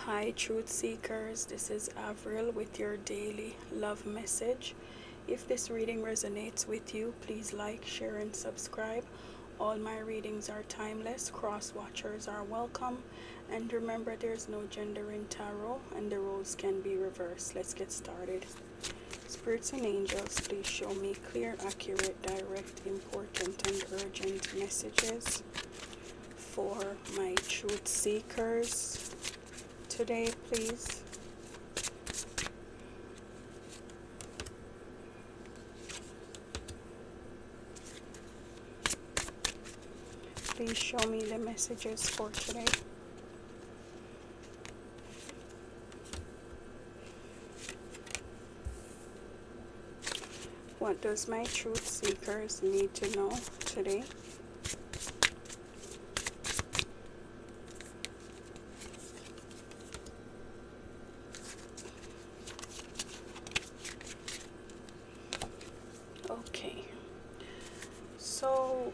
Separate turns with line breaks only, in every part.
Hi, truth seekers. This is Avril with your daily love message. If this reading resonates with you, please like, share, and subscribe. All my readings are timeless. Cross watchers are welcome. And remember, there's no gender in tarot, and the roles can be reversed. Let's get started. Spirits and angels, please show me clear, accurate, direct, important, and urgent messages for my truth seekers today, please. Please show me the messages for today. What does my truth seekers need to know today? Okay, so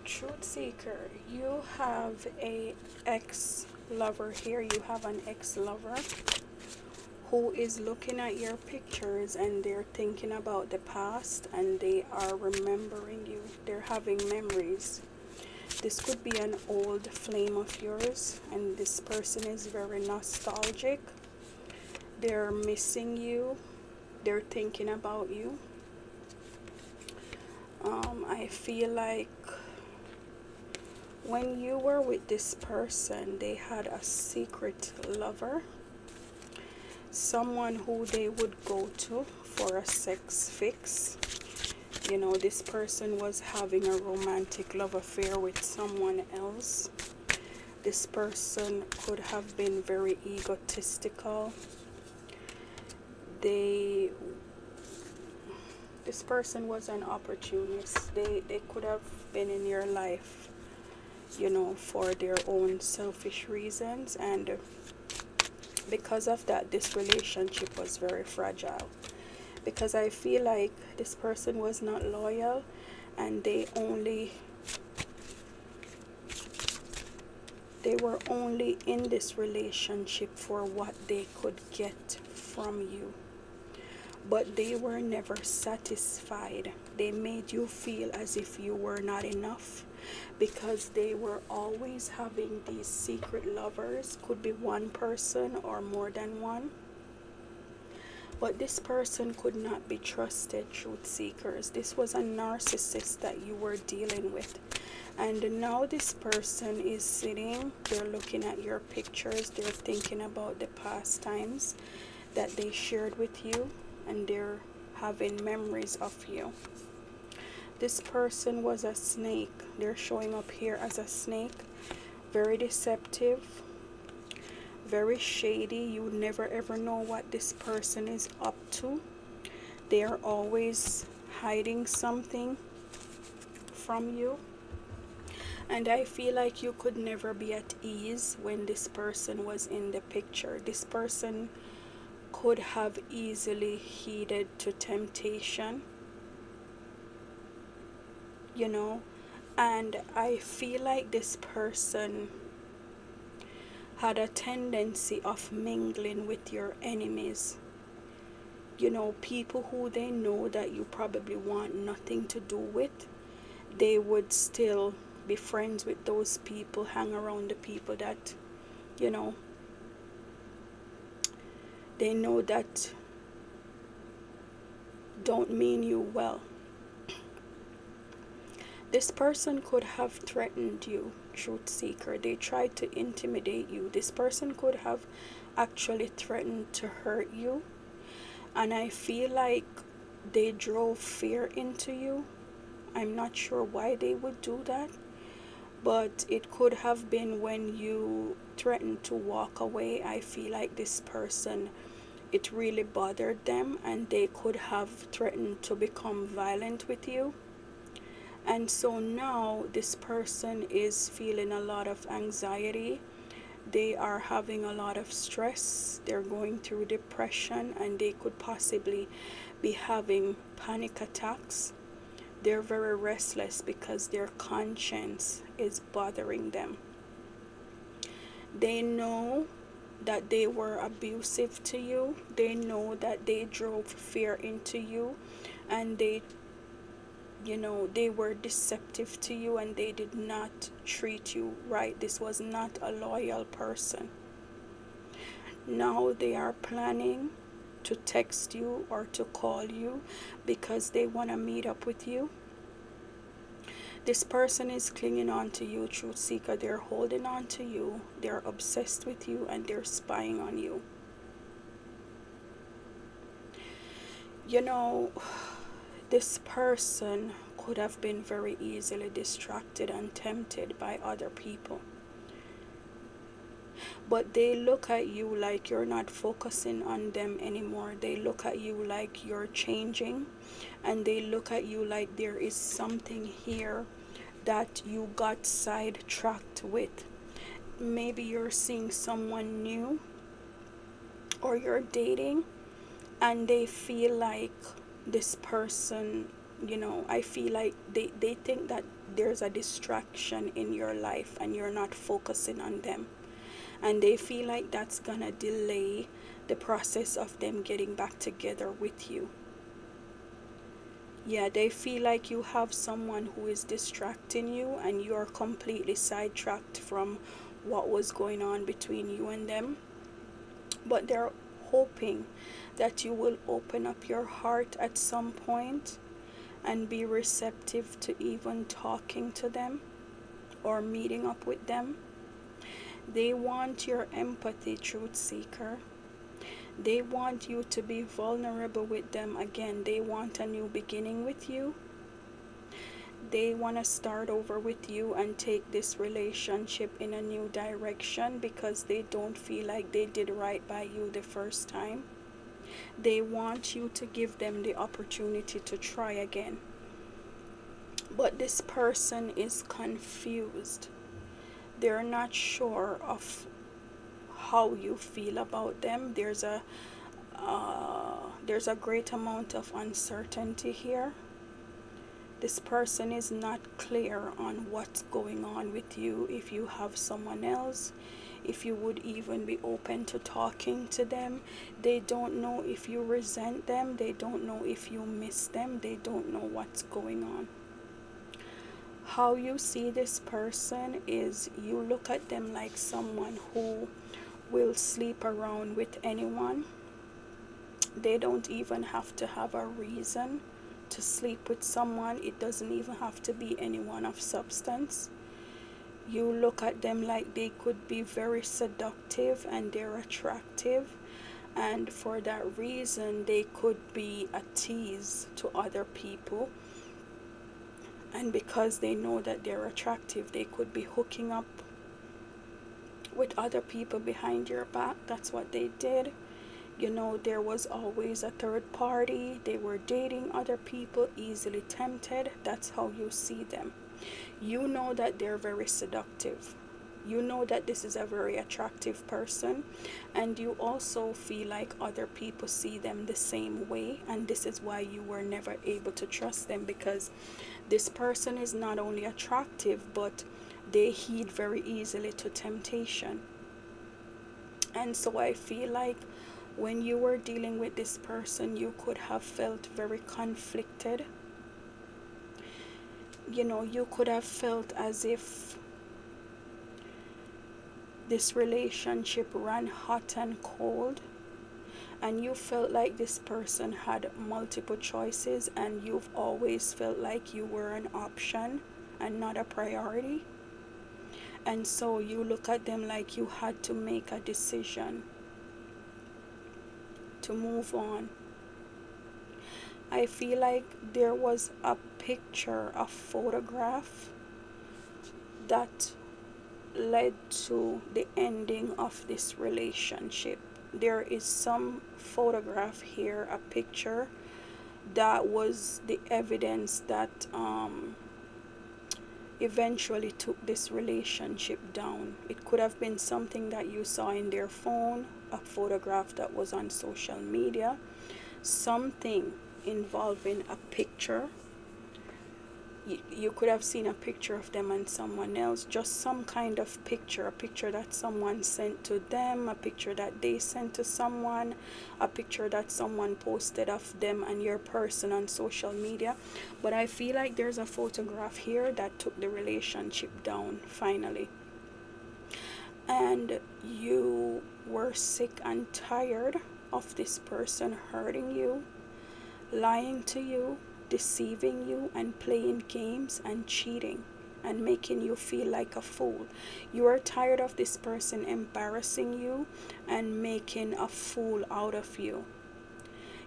truth seeker, you have a ex-lover here. You have an ex-lover who is looking at your pictures and they're thinking about the past and they are remembering you. They're having memories. This could be an old flame of yours, and this person is very nostalgic. They're missing you. They're thinking about you. I feel like when you were with this person, they had a secret lover, someone who they would go to for a sex fix. You know, this person was having a romantic love affair with someone else. This person could have been very egotistical. This person was an opportunist. They could have been in your life, you know, for their own selfish reasons, and because of that, this relationship was very fragile. Because I feel like this person was not loyal, and they were only in this relationship for what they could get from you. But they were never satisfied. They made you feel as if you were not enough, because they were always having these secret lovers. Could be one person or more than one. But this person could not be trusted, truth seekers. This was a narcissist that you were dealing with. And now this person is sitting, they're looking at your pictures, they're thinking about the past times that they shared with you, and they're having memories of you. This person was a snake. They're showing up here as a snake. Very deceptive, very shady. You never ever know what this person is up to. They are always hiding something from you. And I feel like you could never be at ease when this person was in the picture. This person could have easily heeded to temptation, you know. And I feel like this person had a tendency of mingling with your enemies. You know, people who they know that you probably want nothing to do with, they would still be friends with those people, hang around the people that, you know, they know that don't mean you well. This person could have threatened you, truth seeker. They tried to intimidate you. This person could have actually threatened to hurt you. And I feel like they drove fear into you. I'm not sure why they would do that, but it could have been when you threatened to walk away. I feel like this person, it really bothered them, and they could have threatened to become violent with you. And so now this person is feeling a lot of anxiety. They are having a lot of stress. They're going through depression, and they could possibly be having panic attacks. They're very restless because their conscience is bothering them. They know that they were abusive to you. They know that they drove fear into you, and they were deceptive to you, and they did not treat you right. This was not a loyal person. Now they are planning to text you or to call you because they want to meet up with you. This person is clinging on to you, truth seeker. They're holding on to you, they're obsessed with you, and they're spying on you. You know, this person could have been very easily distracted and tempted by other people. But they look at you like you're not focusing on them anymore. They look at you like you're changing, and they look at you like there is something here that you got sidetracked with. Maybe you're seeing someone new, or you're dating, and they feel like this person, I feel like they think that there's a distraction in your life and you're not focusing on them. And they feel like that's gonna delay the process of them getting back together with you. Yeah, they feel like you have someone who is distracting you, and you're completely sidetracked from what was going on between you and them. But they're hoping that you will open up your heart at some point and be receptive to even talking to them or meeting up with them. They want your empathy, truth seeker. They want you to be vulnerable with them again. They want a new beginning with you. They want to start over with you and take this relationship in a new direction because they don't feel like they did right by you the first time. They want you to give them the opportunity to try again. But this person is confused. They're not sure of how you feel about them. There's a great amount of uncertainty here. This person is not clear on what's going on with you, if you have someone else, if you would even be open to talking to them. They don't know if you resent them. They don't know if you miss them. They don't know what's going on. How you see this person is you look at them like someone who will sleep around with anyone. They don't even have to have a reason to sleep with someone. It doesn't even have to be anyone of substance. You look at them like they could be very seductive and they're attractive, and for that reason they could be a tease to other people. And because they know that they're attractive, they could be hooking up with other people behind your back. That's what they did. There was always a third party. They were dating other people, easily tempted. That's how you see them. You know that they're very seductive. You know that this is a very attractive person, and you also feel like other people see them the same way, and this is why you were never able to trust them, because this person is not only attractive, but they heed very easily to temptation. And so I feel like when you were dealing with this person, you could have felt very conflicted. You could have felt as if this relationship ran hot and cold, and you felt like this person had multiple choices, and you've always felt like you were an option and not a priority. And so you look at them like you had to make a decision to move on. I feel like there was a picture, a photograph that led to the ending of this relationship. There is some photograph here, a picture that was the evidence that eventually took this relationship down. It could have been something that you saw in their phone, a photograph that was on social media, something involving a picture. You could have seen a picture of them and someone else, just some kind of picture, a picture that someone sent to them, a picture that they sent to someone, a picture that someone posted of them and your person on social media. But I feel like there's a photograph here that took the relationship down finally. And you were sick and tired of this person hurting you, lying to you, deceiving you, and playing games and cheating and making you feel like a fool. You are tired of this person embarrassing you and making a fool out of you.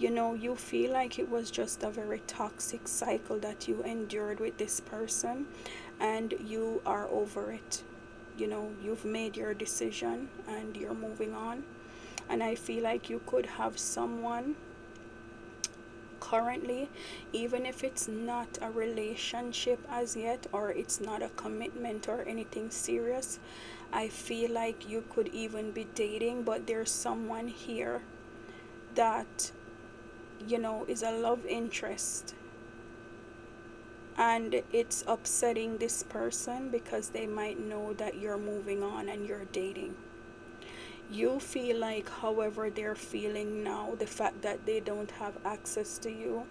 You know, you feel like it was just a very toxic cycle that you endured with this person, and you are over it. You know, you've made your decision and you're moving on. And I feel like you could have someone currently, even if it's not a relationship as yet, or it's not a commitment or anything serious. I feel like you could even be dating, but there's someone here that, you know, is a love interest, and it's upsetting this person because they might know that you're moving on and you're dating. You feel like, however they're feeling now, the fact that they don't have access to you,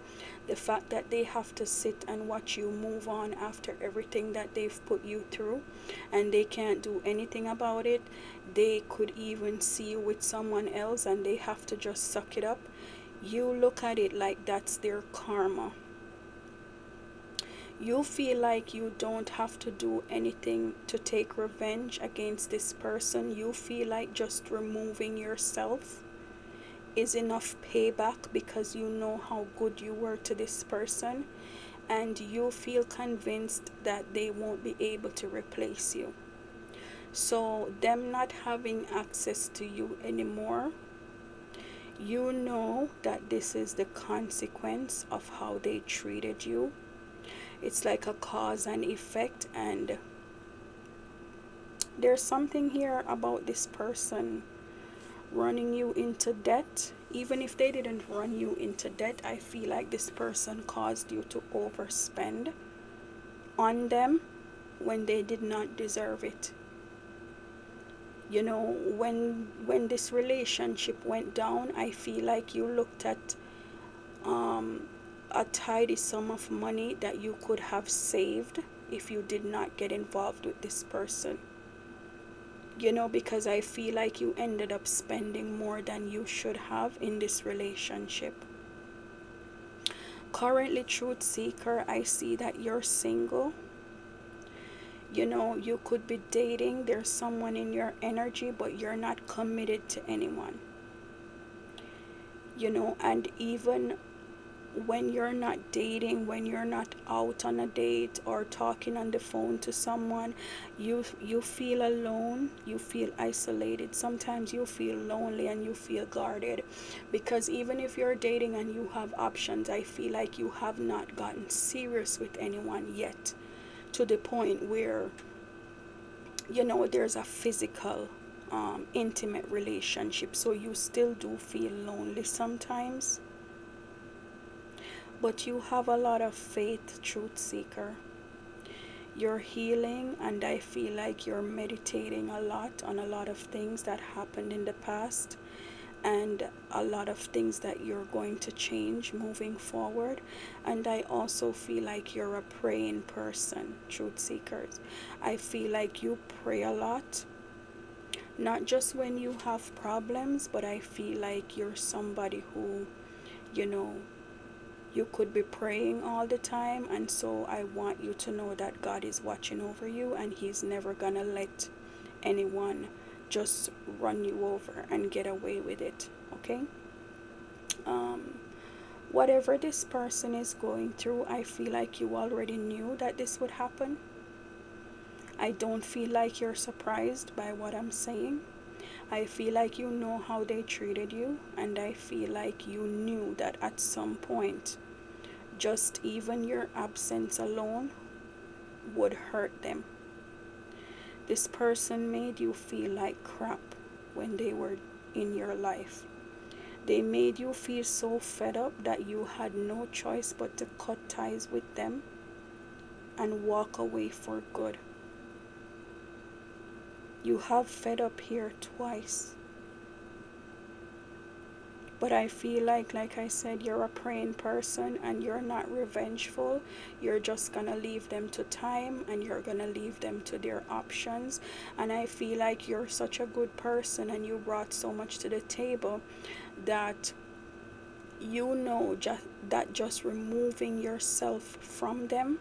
the fact that they have to sit and watch you move on after everything that they've put you through, and they can't do anything about it. They could even see you with someone else and they have to just suck it up. You look at it like that's their karma. You feel like you don't have to do anything to take revenge against this person. You feel like just removing yourself is enough payback because you know how good you were to this person, and you feel convinced that they won't be able to replace you. So them not having access to you anymore, you know that this is the consequence of how they treated you. It's like a cause and effect, and there's something here about this person running you into debt. Even if they didn't run you into debt, I feel like this person caused you to overspend on them when they did not deserve it. You know, when this relationship went down, I feel like you looked at a tidy sum of money that you could have saved if you did not get involved with this person. You know, because I feel like you ended up spending more than you should have in this relationship. Currently, truth seeker, I see that you're single. You know, you could be dating, there's someone in your energy, but you're not committed to anyone. You know, and even when you're not dating, when you're not out on a date or talking on the phone to someone, you feel alone, you feel isolated. Sometimes you feel lonely and you feel guarded, because even if you're dating and you have options, I feel like you have not gotten serious with anyone yet, to the point where, you know, there's a physical intimate relationship. So you still do feel lonely sometimes, but you have a lot of faith, truth seeker. You're healing, and I feel like you're meditating a lot on a lot of things that happened in the past, and a lot of things that you're going to change moving forward. And I also feel like you're a praying person, truth seekers. I feel like you pray a lot, not just when you have problems, but I feel like you're somebody who, you know, you could be praying all the time. And so I want you to know that God is watching over you, and he's never gonna let anyone just run you over and get away with it. Okay, whatever this person is going through, I feel like you already knew that this would happen. I don't feel like you're surprised by what I'm saying. I feel like you know how they treated you, and I feel like you knew that at some point, just even your absence alone would hurt them. This person made you feel like crap when they were in your life. They made you feel so fed up that you had no choice but to cut ties with them. and walk away for good. You have fed up here twice. But I feel like I said, you're a praying person and you're not revengeful. You're just gonna leave them to time and you're gonna leave them to their options. And I feel like you're such a good person and you brought so much to the table that you know that just removing yourself from them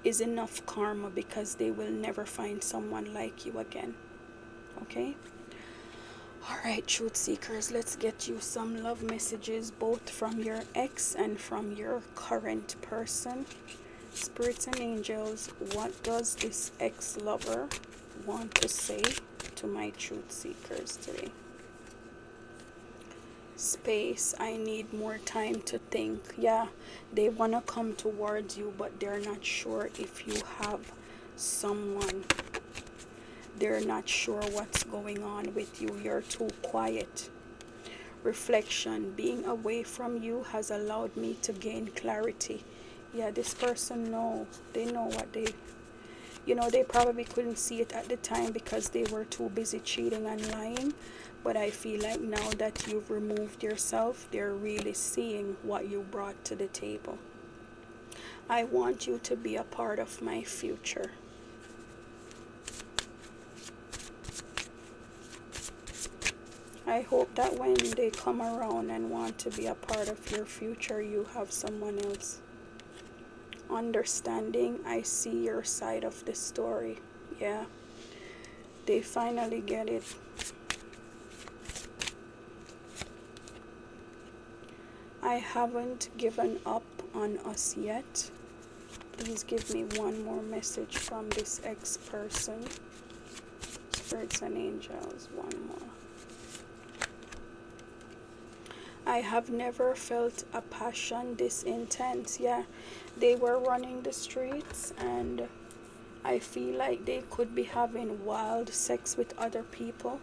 is enough karma, because they will never find someone like you again. Okay? Alright, truth seekers, let's get you some love messages both from your ex and from your current person. Spirits and angels, what does this ex-lover want to say to my truth seekers today? Space, I need more time to think. Yeah, they want to come towards you, but they're not sure if you have someone. They're not sure what's going on with you. You're too quiet. Reflection, being away from you has allowed me to gain clarity. Yeah, this person they know what they probably couldn't see it at the time because they were too busy cheating and lying. But I feel like now that you've removed yourself, they're really seeing what you brought to the table. I want you to be a part of my future. I hope that when they come around and want to be a part of your future, you have someone else. Understanding, I see your side of the story. Yeah, they finally get it. I haven't given up on us yet. Please give me one more message from this ex-person. Spirits and angels, one more. I have never felt a passion this intense. Yeah, they were running the streets and I feel like they could be having wild sex with other people.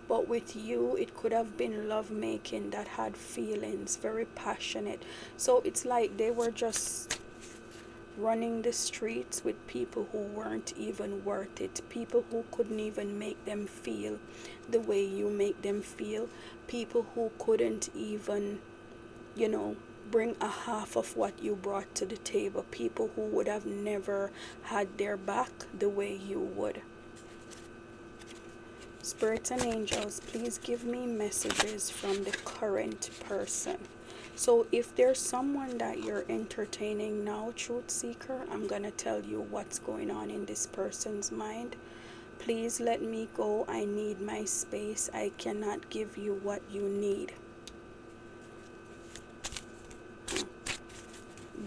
But with you, it could have been love making that had feelings, very passionate. So it's like they were just running the streets with people who weren't even worth it, people who couldn't even make them feel the way you make them feel, people who couldn't even, bring a half of what you brought to the table, people who would have never had their back the way you would. Spirits and angels, please give me messages from the current person. So if there's someone that you're entertaining now, truth seeker, I'm gonna tell you what's going on in this person's mind. Please let me go. I need my space. I cannot give you what you need.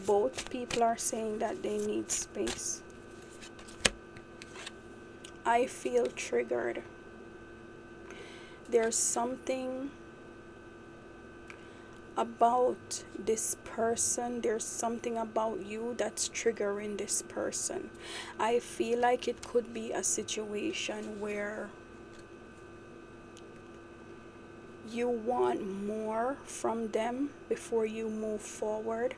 Both people are saying that they need space. I feel triggered. There's something about this person, there's something about you that's triggering this person. I feel like it could be a situation where you want more from them before you move forward,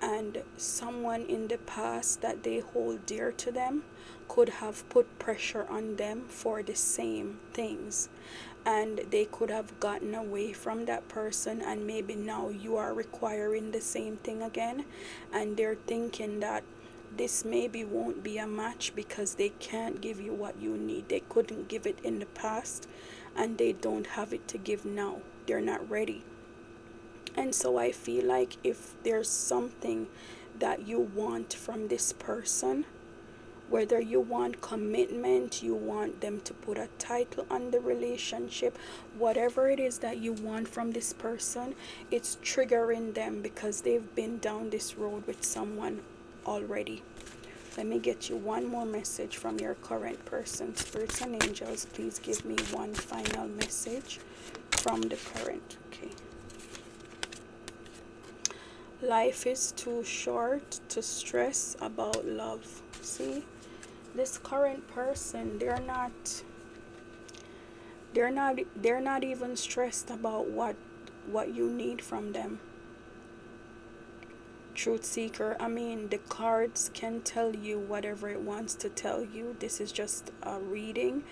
and someone in the past that they hold dear to them could have put pressure on them for the same things, and they could have gotten away from that person, and maybe now you are requiring the same thing again, and they're thinking that this maybe won't be a match because they can't give you what you need. They couldn't give it in the past and they don't have it to give now. They're not ready. And so I feel like if there's something that you want from this person, whether you want commitment, you want them to put a title on the relationship, whatever it is that you want from this person, it's triggering them because they've been down this road with someone already. Let me get you one more message from your current person. Spirits and angels, please give me one final message from the current. Okay. Life is too short to stress about love. See, this current person, they're not even stressed about what you need from them. Truth seeker, I mean, the cards can tell you whatever it wants to tell you. This is just a reading.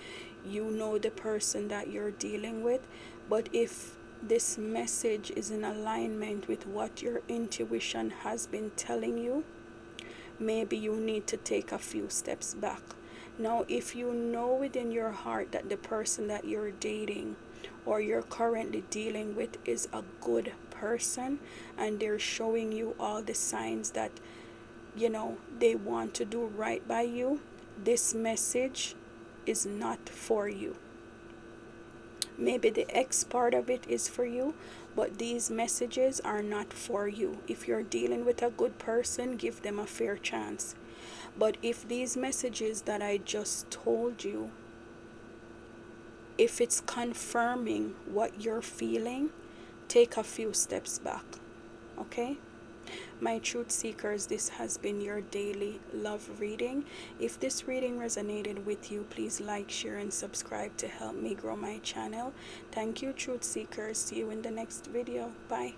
You know the person that you're dealing with. But if this message is in alignment with what your intuition has been telling you, maybe you need to take a few steps back. Now, if you know within your heart that the person that you're dating or you're currently dealing with is a good person, and they're showing you all the signs that, you know, they want to do right by you, this message is not for you. Maybe the X part of it is for you, but these messages are not for you. If you're dealing with a good person, give them a fair chance. But if these messages that I just told you, if it's confirming what you're feeling, take a few steps back. Okay? My truth seekers, this has been your daily love reading. If this reading resonated with you, please like, share, and subscribe to help me grow my channel. Thank you, truth seekers. See you in the next video. Bye.